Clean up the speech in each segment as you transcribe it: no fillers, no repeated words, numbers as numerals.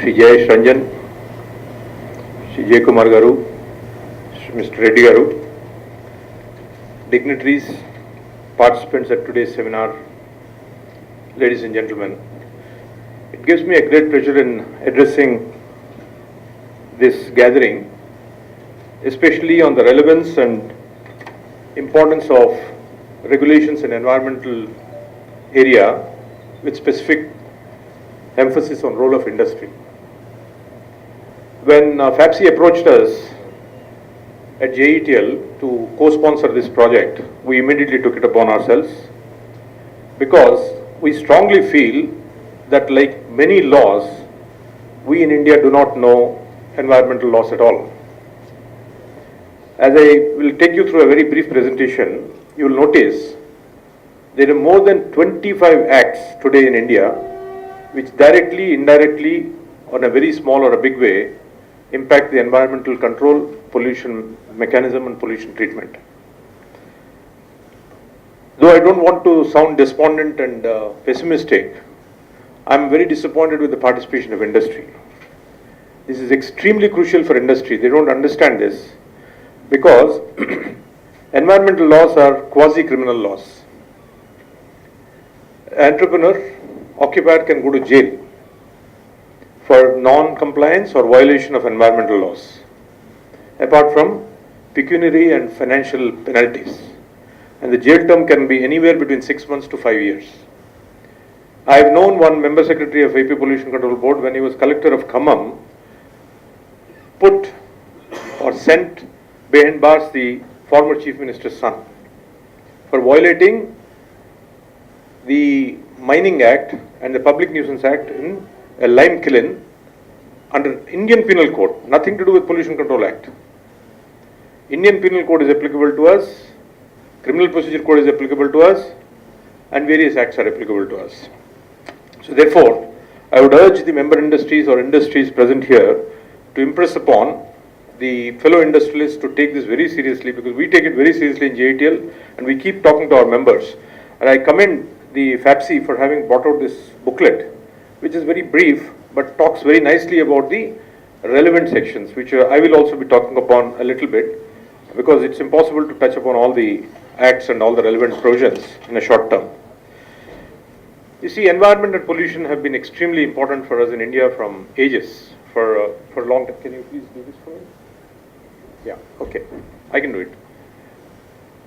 Shri Jayesh Ranjan, Shri J. Kumar Garu, Mr. Reddy Garu, dignitaries, participants at today's seminar, ladies and gentlemen. It gives me a great pleasure in addressing this gathering, especially on the relevance and importance of regulations in environmental area with specific emphasis on role of industry. When FAPSI approached us at JETL to co-sponsor this project, we immediately took it upon ourselves because we strongly feel that, like many laws, we in India do not know environmental laws at all. As I will take you through a very brief presentation, you will notice there are more than 25 acts today in India which directly, indirectly, on a very small or a big way, impact the environmental control, pollution mechanism and pollution treatment. Though I don't want to sound despondent and pessimistic, I am very disappointed with the participation of industry. This is extremely crucial for industry. They don't understand this because environmental laws are quasi-criminal laws. Entrepreneur, occupier can go to jail for non-compliance or violation of environmental laws, apart from pecuniary and financial penalties. And the jail term can be anywhere between 6 months to 5 years. I have known one member secretary of AP Pollution Control Board, when he was collector of Khammam, put or sent behind bars the former chief minister's son for violating the Mining Act and the Public Nuisance Act in a lime kiln under Indian Penal Code, nothing to do with Pollution Control Act. Indian Penal Code is applicable to us, Criminal Procedure Code is applicable to us, and various acts are applicable to us. So therefore, I would urge the member industries or industries present here to impress upon the fellow industrialists to take this very seriously, because we take it very seriously in JETL and we keep talking to our members. And I commend the FAPSI for having brought out this booklet, which is very brief but talks very nicely about the relevant sections, which I will also be talking upon a little bit, because it's impossible to touch upon all the acts and all the relevant provisions in a short term. You see, environment and pollution have been extremely important for us in India from ages, for long time. Can you please do this for me? Yeah, okay, I can do it.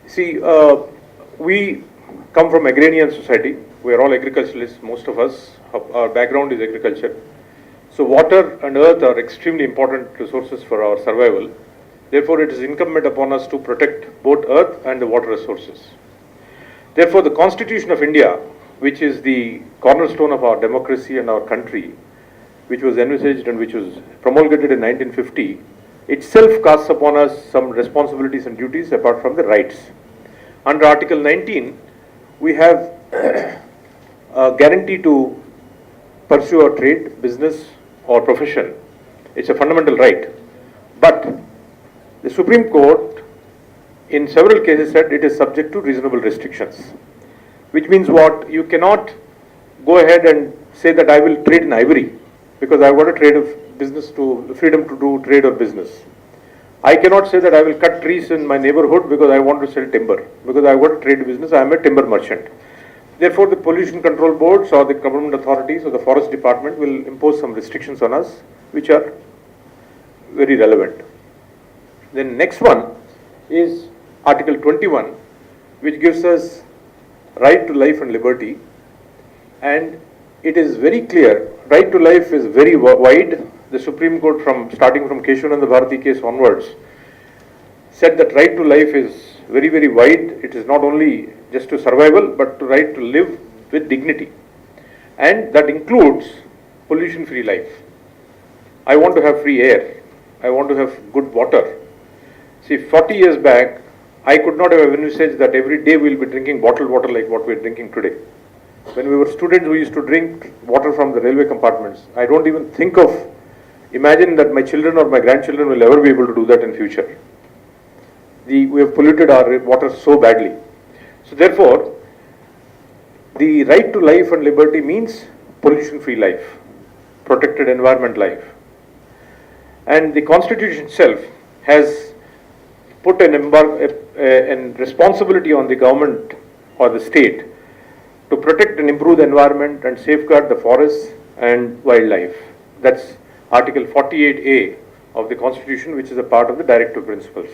See, we come from agrarian society. We are all agriculturalists, most of us. Our background is agriculture. So water and earth are extremely important resources for our survival. Therefore, it is incumbent upon us to protect both earth and the water resources. Therefore, the Constitution of India, which is the cornerstone of our democracy and our country, which was envisaged and which was promulgated in 1950, itself casts upon us some responsibilities and duties apart from the rights. Under Article 19, we have a guarantee to pursue our trade, business or profession. It's a fundamental right. But the Supreme Court in several cases said it is subject to reasonable restrictions. Which means what? You cannot go ahead and say that I will trade in ivory because I've got a trade of business to freedom to do trade or business. I cannot say that I will cut trees in my neighborhood because I want to sell timber, because I've got a trade business, I am a timber merchant. Therefore, the pollution control boards or the government authorities or the forest department will impose some restrictions on us which are very relevant. Then next one is Article 21, which gives us right to life and liberty, and it is very clear, right to life is very wide. The Supreme Court, starting from Keshavananda Bharati case onwards, said that right to life is very, very wide. It is not only just to survival, but to right to live with dignity. And that includes pollution-free life. I want to have free air. I want to have good water. See, 40 years back, I could not have envisaged that every day we will be drinking bottled water like what we are drinking today. When we were students, we used to drink water from the railway compartments. I don't even imagine that my children or my grandchildren will ever be able to do that in future. We have polluted our water so badly. So therefore, the right to life and liberty means pollution-free life. protected environment life. And the Constitution itself has put an responsibility on the government or the state to protect and improve the environment and safeguard the forests and wildlife. That's Article 48A of the Constitution, which is a part of the Directive Principles.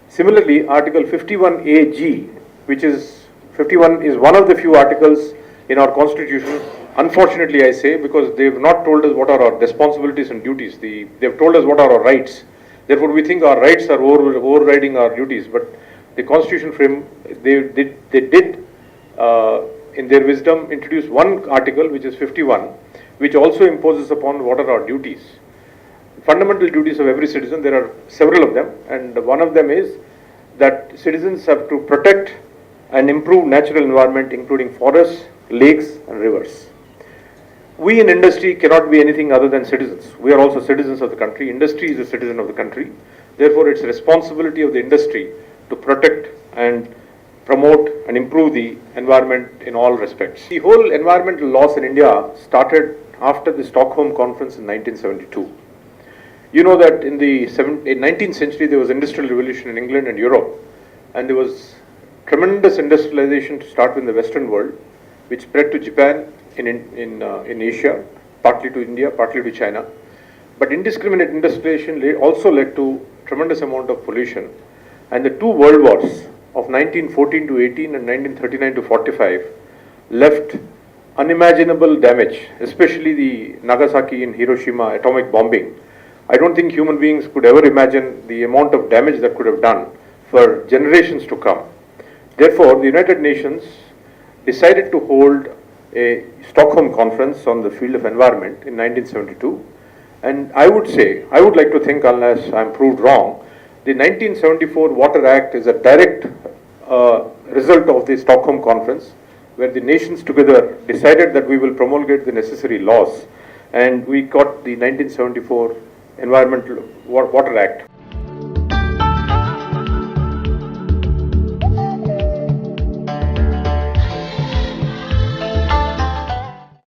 Similarly, Article 51AG, which is 51 is one of the few articles in our Constitution, unfortunately I say, because they have not told us what are our responsibilities and duties. They have told us what are our rights. Therefore, we think our rights are overriding our duties. But the Constitution frame, they did in their wisdom, introduce one article, which is 51, which also imposes upon what are our duties. Fundamental duties of every citizen, there are several of them, and one of them is that citizens have to protect and improve natural environment, including forests, lakes, and rivers. We in industry cannot be anything other than citizens. We are also citizens of the country. Industry is a citizen of the country. Therefore, it's a responsibility of the industry to protect and promote and improve the environment in all respects. The whole environmental laws in India started after the Stockholm Conference in 1972. You know that in the 19th century there was industrial revolution in England and Europe, and there was tremendous industrialization to start with in the Western world, which spread to Japan, in Asia, partly to India, partly to China. But indiscriminate industrialization also led to tremendous amount of pollution, and the two world wars of 1914 to 18 and 1939 to 45 left unimaginable damage, especially the Nagasaki and Hiroshima atomic bombing. I don't think human beings could ever imagine the amount of damage that could have done for generations to come. Therefore, the United Nations decided to hold a Stockholm Conference on the field of environment in 1972, and I would like to think, unless I'm proved wrong, the 1974 Water Act is a direct result of the Stockholm Conference, where the nations together decided that we will promulgate the necessary laws, and we got the 1974 Environmental Water Act.